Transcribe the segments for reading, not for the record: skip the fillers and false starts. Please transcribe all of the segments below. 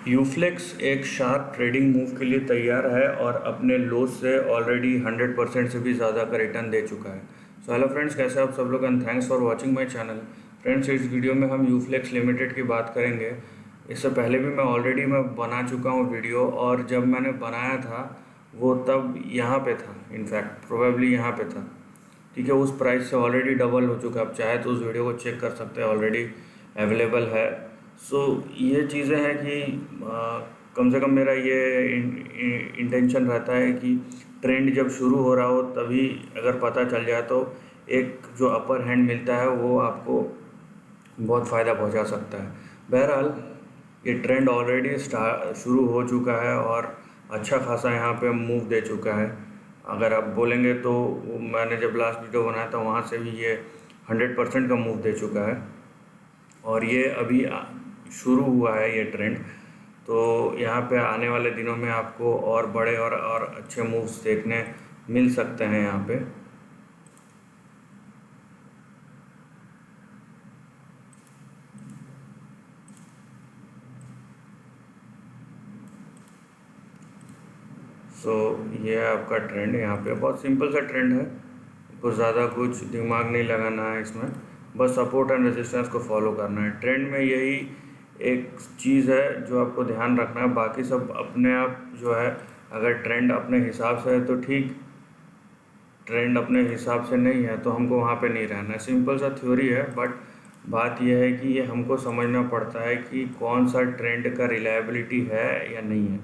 यूफ्लेक्स एक sharp trading move के लिए तैयार है और अपने लोस से ऑलरेडी 100% से भी ज़्यादा का रिटर्न दे चुका है। सो हेलो फ्रेंड्स, कैसे आप सब लोग and thanks for watching my channel. Friends, इस वीडियो में हम यूफ्लेक्स लिमिटेड की बात करेंगे। इससे पहले भी मैं बना चुका हूँ वीडियो, और जब मैंने बनाया था वो तब यहाँ पे था, इनफैक्ट प्रोबेबली यहाँ पे था। ठीक है, उस प्राइस से ऑलरेडी डबल हो चुका है। आप चाहे तो उस वीडियो को चेक कर सकते हैं, ऑलरेडी अवेलेबल है। सो ये चीज़ें हैं कि कम से कम मेरा ये इंटेंशन रहता है कि ट्रेंड जब शुरू हो रहा हो तभी अगर पता चल जाए तो एक जो अपर हैंड मिलता है वो आपको बहुत फ़ायदा पहुंचा सकता है। बहरहाल ये ट्रेंड ऑलरेडी शुरू हो चुका है और अच्छा खासा यहाँ पे मूव दे चुका है। अगर आप बोलेंगे तो मैंने जब लास्ट वीडियो बनाया था वहाँ से भी ये 100% का मूव दे चुका है, और ये अभी शुरू हुआ है ये ट्रेंड। तो यहाँ पे आने वाले दिनों में आपको और बड़े और अच्छे मूव्स देखने मिल सकते हैं यहाँ पे। सो ये है आपका ट्रेंड। यहाँ पे बहुत सिंपल सा ट्रेंड है, कुछ ज़्यादा कुछ दिमाग नहीं लगाना है इसमें, बस सपोर्ट एंड रेजिस्टेंस को फॉलो करना है। ट्रेंड में यही एक चीज़ है जो आपको ध्यान रखना है, बाकी सब अपने आप जो है। अगर ट्रेंड अपने हिसाब से है तो ठीक, ट्रेंड अपने हिसाब से नहीं है तो हमको वहाँ पे नहीं रहना है। सिंपल सा थ्योरी है, बट बात यह है कि ये हमको समझना पड़ता है कि कौन सा ट्रेंड का रिलायबिलिटी है या नहीं है।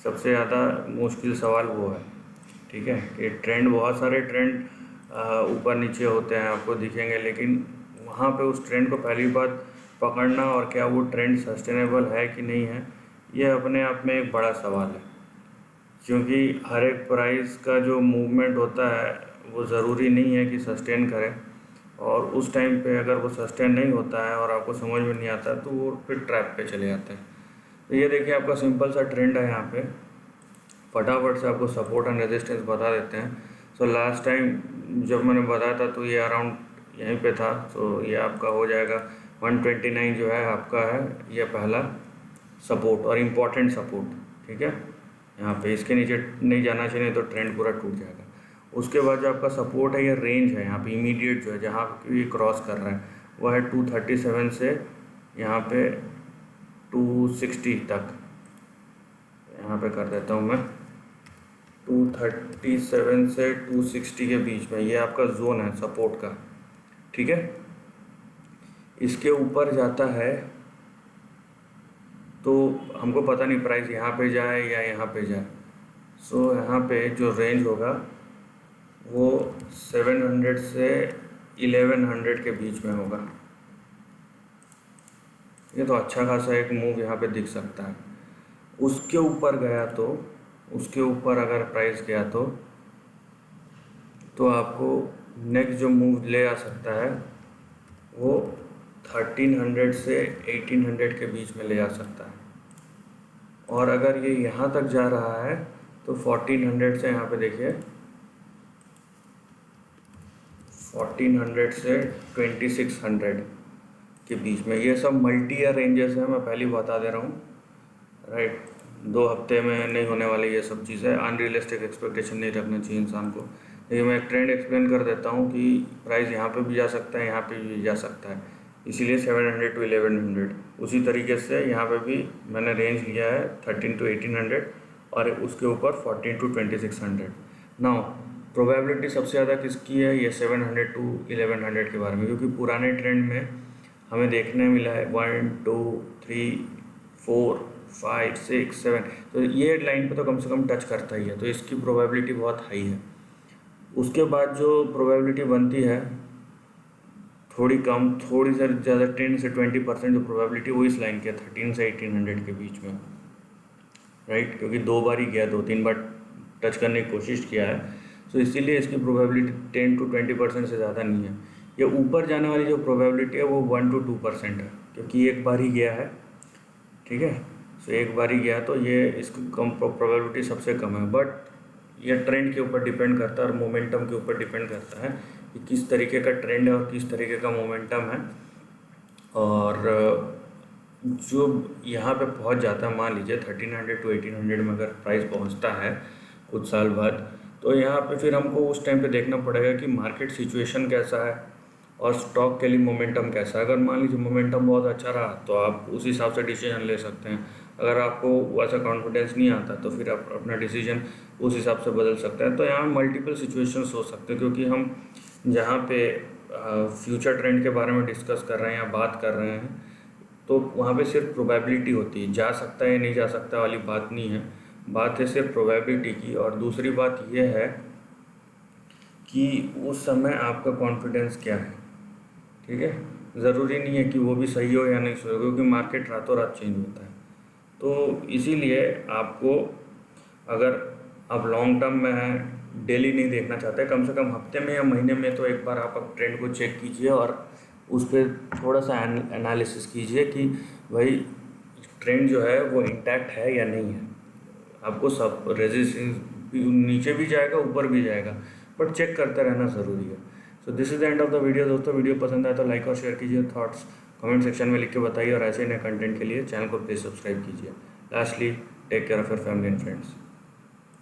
सबसे ज़्यादा मुश्किल सवाल वो है। ठीक है, ये ट्रेंड, बहुत सारे ट्रेंड ऊपर नीचे होते हैं, आपको दिखेंगे, लेकिन वहाँ पे उस ट्रेंड को पहली बात पकड़ना और क्या वो ट्रेंड सस्टेनेबल है कि नहीं है, ये अपने आप में एक बड़ा सवाल है। क्योंकि हर एक प्राइस का जो मूवमेंट होता है वो ज़रूरी नहीं है कि सस्टेन करे, और उस टाइम पे अगर वो सस्टेन नहीं होता है और आपको समझ में नहीं आता तो वो फिर ट्रैप पे चले जाते हैं। तो ये देखिए आपका सिंपल सा ट्रेंड है। यहाँ पे फटाफट से आपको सपोर्ट एंड रेजिस्टेंस बता देते हैं। सो लास्ट टाइम जब मैंने बताया था तो ये अराउंड यहीं पे था। सो ये आपका हो जाएगा 129 जो है आपका है ये पहला सपोर्ट और इम्पॉर्टेंट सपोर्ट। ठीक है, यहाँ पे इसके नीचे नहीं जाना चाहिए, तो ट्रेंड पूरा टूट जाएगा। उसके बाद जो आपका सपोर्ट है ये रेंज है, यहाँ पे इमीडिएट जो है जहाँ ये क्रॉस कर रहा है वो है 237 से यहाँ पे 260 तक। यहाँ पे कर देता हूँ मैं 237 से 260 के बीच में, ये आपका जोन है सपोर्ट का। ठीक है, इसके ऊपर जाता है तो हमको पता नहीं प्राइस यहाँ पे जाए या यहाँ पे जाए। सो यहाँ पे जो रेंज होगा वो 700 से 1100 के बीच में होगा। ये तो अच्छा खासा एक मूव यहाँ पे दिख सकता है। उसके ऊपर गया तो, उसके ऊपर अगर प्राइस गया तो आपको नेक्स्ट जो मूव ले आ सकता है वो 1300 से 1800 के बीच में ले आ सकता है। और अगर ये यहाँ तक जा रहा है तो 1400 से, यहाँ पे देखिए 1400 से 2600 के बीच में, ये सब मल्टी ईयर रेंजेस हैं, मैं पहले बता दे रहा हूँ। राइट, 2 हफ्ते में नहीं होने वाली ये सब चीज़ें, अनरियलिस्टिक एक्सपेक्टेशन नहीं रखना चाहिए इंसान को। लेकिन मैं एक ट्रेंड एक्सप्लेन कर देता हूँ कि प्राइस यहाँ पे भी जा सकता है, यहाँ पे भी जा सकता है, इसीलिए 700 टू 1100। उसी तरीके से यहाँ पे भी मैंने रेंज लिया है 13 टू 1800 और उसके ऊपर 14 टू 2600। नाउ प्रोबेबिलिटी सबसे ज़्यादा किसकी है, ये 700 टू 1100 के बारे में, क्योंकि पुराने ट्रेंड में हमें देखने मिला है 1 2 3 4 5 6 7, तो ये लाइन पे तो कम से कम टच करता ही है, तो इसकी प्रोबेबिलिटी बहुत हाई है। उसके बाद जो प्रोबेबिलिटी बनती है थोड़ी कम, थोड़ी सी ज़्यादा 10 से 20% जो प्रोबेबिलिटी वो इस लाइन के 13 से 1800 के बीच में। राइट, क्योंकि 2 बार ही गया, 2-3 बार टच करने की कोशिश किया है, तो इसीलिए इसकी प्रोबेबिलिटी 10 टू 20% से ज़्यादा नहीं है। ये ऊपर जाने वाली जो प्रोबेबिलिटी है वो 1 टू 2% है, क्योंकि एक बार ही गया है। ठीक है, सो एक बार ही गया तो ये इसकी कम प्रोबेबिलिटी सबसे कम है। बट ये ट्रेंड के ऊपर डिपेंड करता है और मोमेंटम के ऊपर डिपेंड करता है कि किस तरीके का ट्रेंड है और किस तरीके का मोमेंटम है। और जो यहाँ पे पहुँच जाता है, मान लीजिए 1300 to 1800 में अगर प्राइस पहुँचता है कुछ साल बाद, तो यहाँ पे फिर हमको उस टाइम पे देखना पड़ेगा कि मार्केट सिचुएशन कैसा है और स्टॉक के लिए मोमेंटम कैसा है। अगर मान लीजिए मोमेंटम बहुत अच्छा रहा तो आप उस हिसाब से डिसीजन ले सकते हैं। अगर आपको वैसा कॉन्फिडेंस नहीं आता तो फिर आप अपना डिसीजन उस हिसाब से बदल सकते हैं। तो यहाँ मल्टीपल सिचुएशंस हो सकते हैं, क्योंकि हम जहाँ पे फ्यूचर ट्रेंड के बारे में डिस्कस कर रहे हैं या बात कर रहे हैं, तो वहाँ पे सिर्फ प्रोबेबिलिटी होती है, जा सकता है या नहीं जा सकता वाली बात नहीं है, बात है सिर्फ प्रोबेबिलिटी की। और दूसरी बात यह है कि उस समय आपका कॉन्फिडेंस क्या है, ठीक है। ज़रूरी नहीं है कि वो भी सही हो या नहीं सही हो, क्योंकि मार्केट रातों रात चेंज होता है। तो इसीलिए आपको, अगर आप लॉन्ग टर्म में हैं, डेली नहीं देखना चाहते, कम से कम हफ्ते में या महीने में तो एक बार आप ट्रेंड को चेक कीजिए और उस पर थोड़ा सा एनालिसिस कीजिए कि भाई ट्रेंड जो है वो इंटैक्ट है या नहीं है। आपको सब रेजिस्टेंस नीचे भी जाएगा, ऊपर भी जाएगा, बट चेक करते रहना ज़रूरी है। So this is the end of the video. दोस्तों वीडियो पसंद आए तो लाइक और शेयर कीजिए, थॉट्स कमेंट सेक्शन में लिख के बताइए, और ऐसे नए कंटेंट के लिए चैनल को प्लीज़ सब्सक्राइब कीजिए। Lastly, take care of your family and friends.